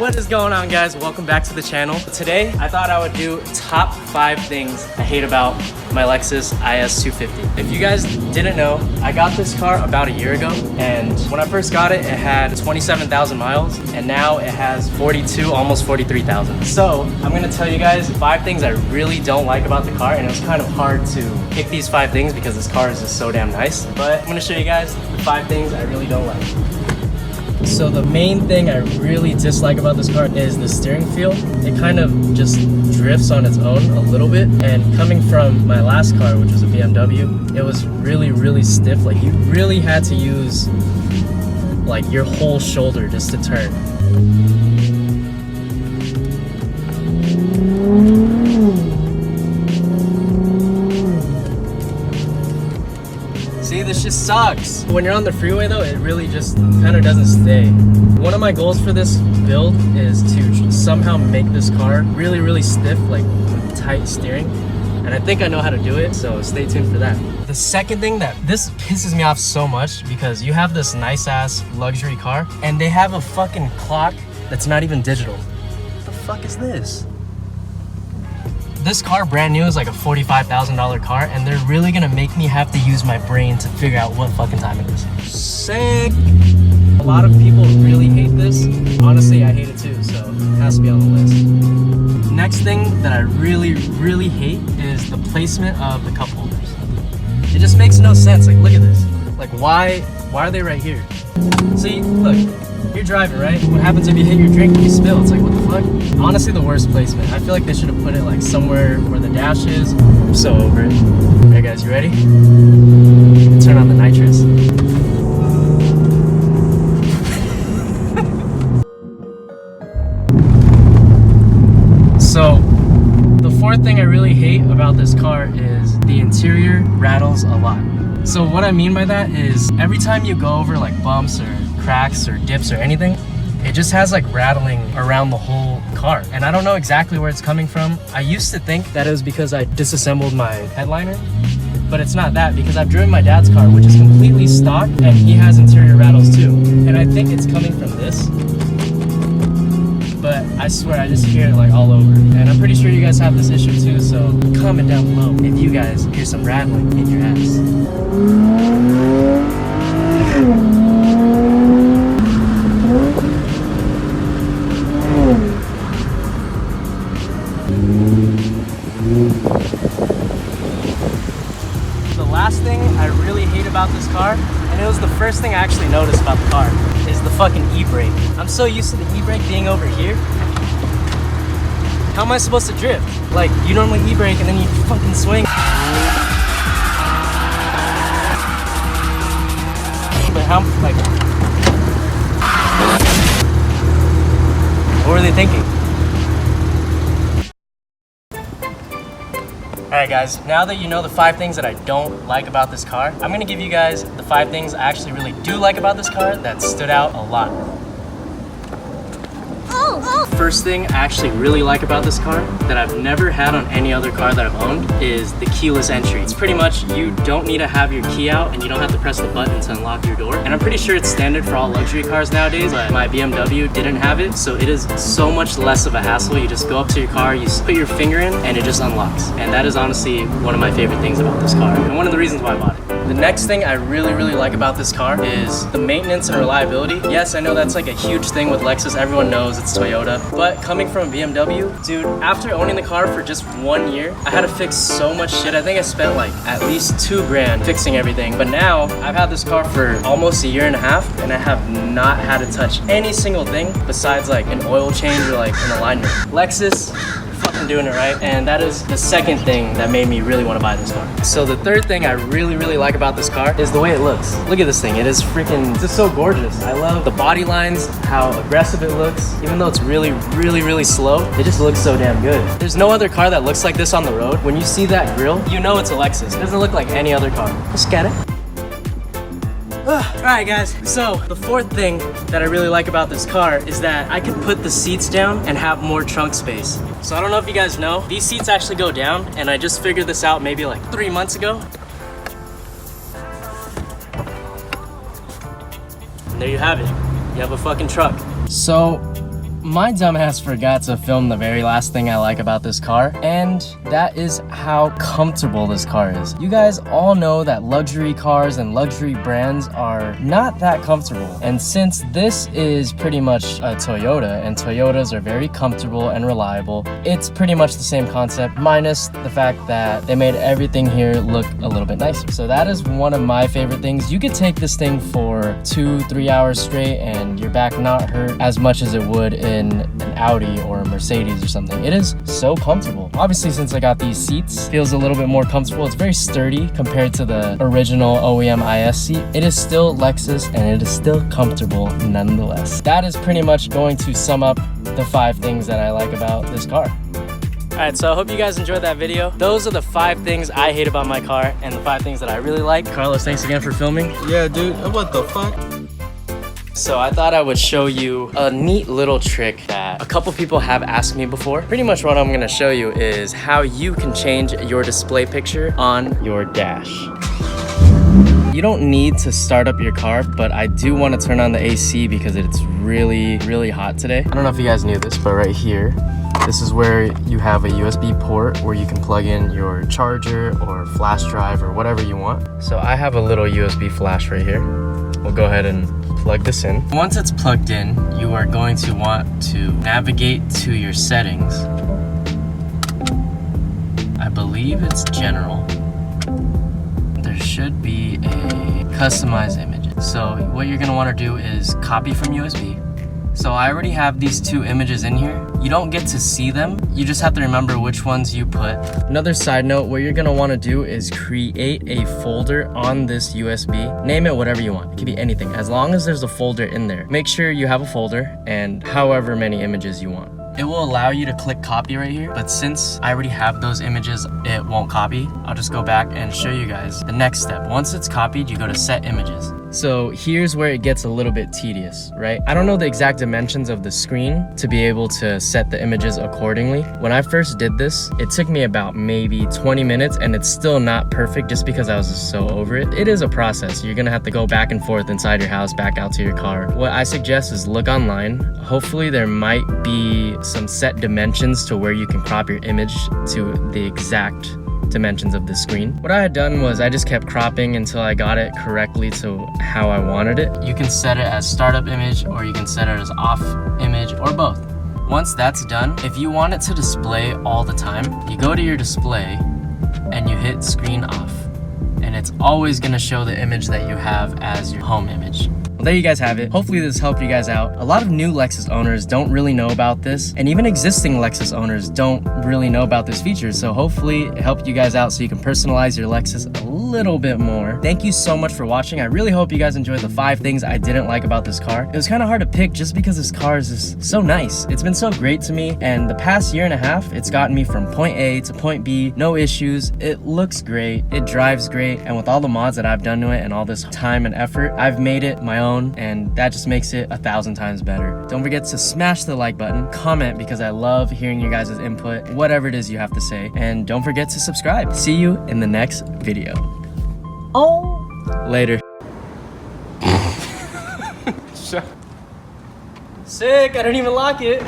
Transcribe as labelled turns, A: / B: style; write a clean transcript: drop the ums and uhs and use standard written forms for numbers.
A: What is going on, guys? Welcome back to the channel. Today I thought I would do top 5 things I hate about my Lexus IS250. If you guys didn't know, I got this car about a year ago, and when I first got it, it had 27,000 miles, and now it has 42, almost 43,000. So I'm gonna tell you guys 5 things I really don't like about the car, and it was kind of hard to pick these 5 things because this car is just so damn nice. But I'm gonna show you guys the 5 things I really don't like. So the main thing I really dislike about this car is the steering feel. It kind of just drifts on its own a little bit, and coming from my last car, which was a BMW, it was really stiff. Like, you really had to use like your whole shoulder just to turn. See, this just sucks. When you're on the freeway though, it really just kind of doesn't stay. One of my goals for this build is to somehow make this car really stiff, like with tight steering. And I think I know how to do it, so stay tuned for that. The second thing that this pisses me off so much, because you have this nice ass luxury car and they have a fucking clock that's not even digital. What the fuck is this? This car, brand new, is like a $45,000 car, and they're really gonna make me have to use my brain to figure out what fucking time it is. Sick! A lot of people really hate this. Honestly, I hate it too, so it has to be on the list. Next thing that I really hate is the placement of the cup holders. It just makes no sense. Like, look at this. Like, why are they right here? See, look. You're driving, right? What happens if you hit your drink and you spill? It's like, what the fuck? Honestly, the worst placement. I feel like they should have put it like somewhere where the dash is. I'm so over it. Alright guys, you ready? Turn on the nitrous. So, the fourth thing I really hate about this car is the interior rattles a lot. So what I mean by that is every time you go over like bumps or cracks or dips or anything, it just has like rattling around the whole car, and I don't know exactly where it's coming from. I used to think that it was because I disassembled my headliner, but it's not that, because I've driven my dad's car, which is completely stock, and he has interior rattles too, and I think it's coming from this, but I swear I just hear it like all over, and I'm pretty sure you guys have this issue too, so comment down below if you guys hear some rattling in your ass. The last thing I really hate about this car, and it was the first thing I actually noticed about the car, is the fucking e-brake. I'm so used to the e-brake being over here. How am I supposed to drift? Like, you normally e-brake and then you fucking swing. But how, like, what were they thinking? Alright guys, now that you know the 5 things that I don't like about this car, I'm gonna give you guys the 5 things I actually really do like about this car that stood out a lot. First thing I actually really like about this car that I've never had on any other car that I've owned is the keyless entry. It's pretty much, you don't need to have your key out and you don't have to press the button to unlock your door. And I'm pretty sure it's standard for all luxury cars nowadays, but my BMW didn't have it, so it is so much less of a hassle. You just go up to your car, you put your finger in, and it just unlocks. And that is honestly one of my favorite things about this car, and one of the reasons why I bought it. The next thing I really like about this car is the maintenance and reliability. Yes, I know that's like a huge thing with Lexus. Everyone knows it's Toyota. But coming from a BMW, dude, after owning the car for just 1 year, I had to fix so much shit. I think I spent like at least 2 grand fixing everything. But now, I've had this car for almost a year and a half, and I have not had to touch any single thing besides like an oil change or like an alignment. Lexus, fucking doing it right, and that is the second thing that made me really want to buy this car. So the third thing I really like about this car is the way it looks. Look at this thing. It is freaking just so gorgeous. I love the body lines, how aggressive it looks. Even though it's really slow, it just looks so damn good. There's no other car that looks like this on the road. When you see that grille, you know it's a Lexus. It doesn't look like any other car. Just get it. Alright guys, so the fourth thing that I really like about this car is that I can put the seats down and have more trunk space. So I don't know if you guys know, these seats actually go down, and I just figured this out maybe like 3 months ago. And there you have it. You have a fucking truck. So my dumbass forgot to film the very last thing I like about this car, and that is how comfortable this car is. You guys all know that luxury cars and luxury brands are not that comfortable. And since this is pretty much a Toyota, and Toyotas are very comfortable and reliable, it's pretty much the same concept, minus the fact that they made everything here look a little bit nicer. So that is one of my favorite things. You could take this thing for 2-3 hours straight and your back not hurt as much as it would in an Audi or a Mercedes or something. It is so comfortable. Obviously, since I got these seats, it feels a little bit more comfortable. It's very sturdy compared to the original OEM IS seat. It is still Lexus and it is still comfortable nonetheless. That is pretty much going to sum up the 5 things that I like about this car. Alright, so I hope you guys enjoyed that video. Those are the 5 things I hate about my car and the 5 things that I really like. Carlos, thanks again for filming.
B: Yeah, dude. What the fuck?
A: So I thought I would show you a neat little trick that a couple people have asked me before. Pretty much what I'm gonna show you is how you can change your display picture on your dash. You don't need to start up your car, but I do want to turn on the AC because it's really, really hot today. I don't know if you guys knew this, but right here, this is where you have a USB port where you can plug in your charger or flash drive or whatever you want. So I have a little USB flash right here. We'll go ahead and plug this in. Once it's plugged in, you are going to want to navigate to your settings. I believe it's general. There should be a customize images. So what you're gonna wanna do is copy from USB. So I already have these 2 images in here. You don't get to see them. You just have to remember which ones you put. Another side note, what you're gonna wanna do is create a folder on this USB. Name it whatever you want. It could be anything, as long as there's a folder in there. Make sure you have a folder and however many images you want. It will allow you to click copy right here, but since I already have those images, it won't copy. I'll just go back and show you guys the next step. Once it's copied, you go to set images. So here's where it gets a little bit tedious, right? I don't know the exact dimensions of the screen to be able to set the images accordingly. When I first did this, it took me about maybe 20 minutes and it's still not perfect just because I was just so over it. It is a process. You're gonna have to go back and forth inside your house, back out to your car. What I suggest is look online. Hopefully there might be some set dimensions to where you can crop your image to the exact dimensions of the screen. What I had done was I just kept cropping until I got it correctly to how I wanted it. You can set it as startup image or you can set it as off image or both. Once that's done, if you want it to display all the time, you go to your display and you hit screen off. And it's always gonna show the image that you have as your home image. Well, there you guys have it. Hopefully this helped you guys out. A lot of new Lexus owners don't really know about this, and even existing Lexus owners don't really know about this feature, so hopefully it helped you guys out so you can personalize your Lexus a little bit more. Thank you so much for watching. I really hope you guys enjoyed the 5 things I didn't like about this car. It was kind of hard to pick just because this car is just so nice. It's been so great to me, and the past year and a half, it's gotten me from point A to point B, no issues. It looks great, it drives great, and with all the mods that I've done to it and all this time and effort, I've made it my own, and that just makes it 1,000 times better. Don't forget to smash the like button, comment because I love hearing your guys' input, whatever it is you have to say, and don't forget to subscribe. See you in the next video. Oh, later. Sick, I didn't even lock it.